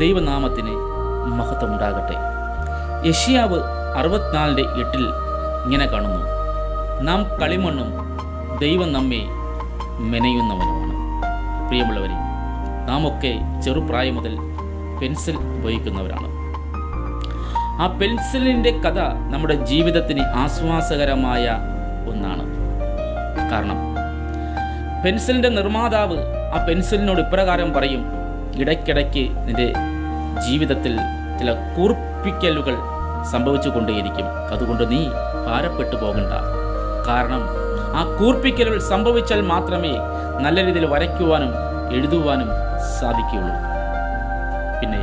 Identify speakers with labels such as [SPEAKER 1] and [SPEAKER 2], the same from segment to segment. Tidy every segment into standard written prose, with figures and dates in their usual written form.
[SPEAKER 1] ദൈവനാമത്തിന് മഹത്വമുണ്ടാകട്ടെ. യെശയ്യാവ് 64:8 ഇങ്ങനെ കാണുന്നു: നാം കളിമണ്ണും ദൈവം നമ്മെ മെനയുന്നവനുമാണ്. പ്രിയമുള്ളവരെ, നാം ഒക്കെ ചെറുപ്രായം മുതൽ പെൻസിൽ ഉപയോഗിക്കുന്നവരാണ്. ആ പെൻസിലിൻ്റെ കഥ നമ്മുടെ ജീവിതത്തിന് ആശ്വാസകരമായ ഒന്നാണ്. കാരണം പെൻസിലിൻ്റെ നിർമ്മാതാവ് ആ പെൻസിലിനോട് ഇപ്രകാരം പറയും: ഇടയ്ക്കിടയ്ക്ക് നിന്റെ ജീവിതത്തിൽ ചില കൂർപ്പിക്കലുകൾ സംഭവിച്ചു കൊണ്ടേയിരിക്കും. അതുകൊണ്ട് നീ ഭാരപ്പെട്ടു പോകണ്ട. കാരണം ആ കൂർപ്പിക്കലുകൾ സംഭവിച്ചാൽ മാത്രമേ നല്ല രീതിയിൽ വരയ്ക്കുവാനും എഴുതുവാനും സാധിക്കുകയുള്ളൂ. പിന്നെ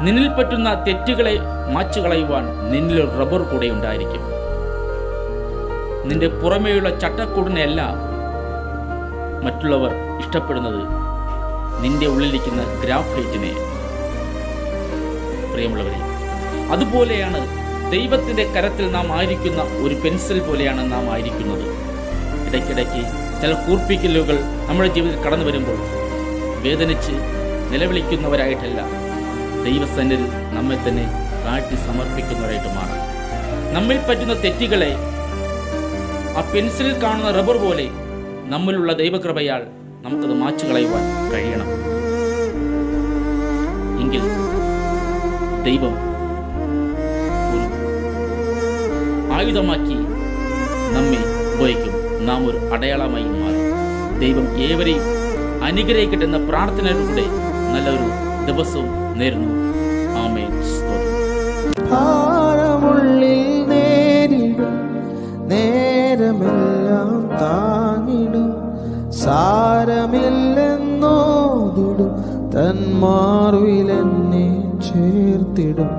[SPEAKER 1] നിന്നിൽ പറ്റുന്ന തെറ്റുകളെ മാച്ചു കളയുവാൻ നിന്നിൽ റബ്ബർ കൂടെ ഉണ്ടായിരിക്കും. നിന്റെ പുറമേയുള്ള ചട്ടക്കൂടിനെയല്ല മറ്റുള്ളവർ ഇഷ്ടപ്പെടുന്നത്, നിന്റെ ഉള്ളിലിരിക്കുന്ന ഗ്രാഫൈറ്റിനെ. പ്രിയമുള്ളവരെ, അതുപോലെയാണ് ദൈവത്തിൻ്റെ കരത്തിൽ നാം ആയിരിക്കുന്ന ഒരു പെൻസിൽ പോലെയാണ് നാം ആയിരിക്കുന്നത്. ഇടയ്ക്കിടയ്ക്ക് ചില കൂർപ്പിക്കലുകൾ നമ്മുടെ ജീവിതത്തിൽ കടന്നു വരുമ്പോൾ വേദനിച്ച് നിലവിളിക്കുന്നവരായിട്ടല്ല, ദൈവസന്നിധിയിൽ നമ്മെ തന്നെ കാട്ടി സമർപ്പിക്കുന്നവരായിട്ട് മാറാം. നമ്മിൽ പറ്റുന്ന തെറ്റുകളെ ആ പെൻസിലിൽ കാണുന്ന റബ്ബർ പോലെ നമ്മിലുള്ള ദൈവകൃപയാൽ നമുക്കത് മാച്ചു കളയുവാൻ കഴിയണം. എങ്കിൽ ദൈവം ഒരു ആയുധമാക്കി നമ്മെ ഉപയോഗിക്കും. നാം ഒരു അടയാളമായി മാറും. ദൈവം ഏവരെയും അനുഗ്രഹിക്കട്ടെ എന്ന പ്രാർത്ഥനയിലൂടെ നല്ലൊരു ദിവസവും നേരുന്നു. ആമേൻ.
[SPEAKER 2] ഭാരമുള്ളിൽ നേരിടും നേരമെല്ലാം താങ്ങിടും, സാരമില്ലെന്നോതിടും, തന്മാർവിലെന്നെ ചേർത്തിടും.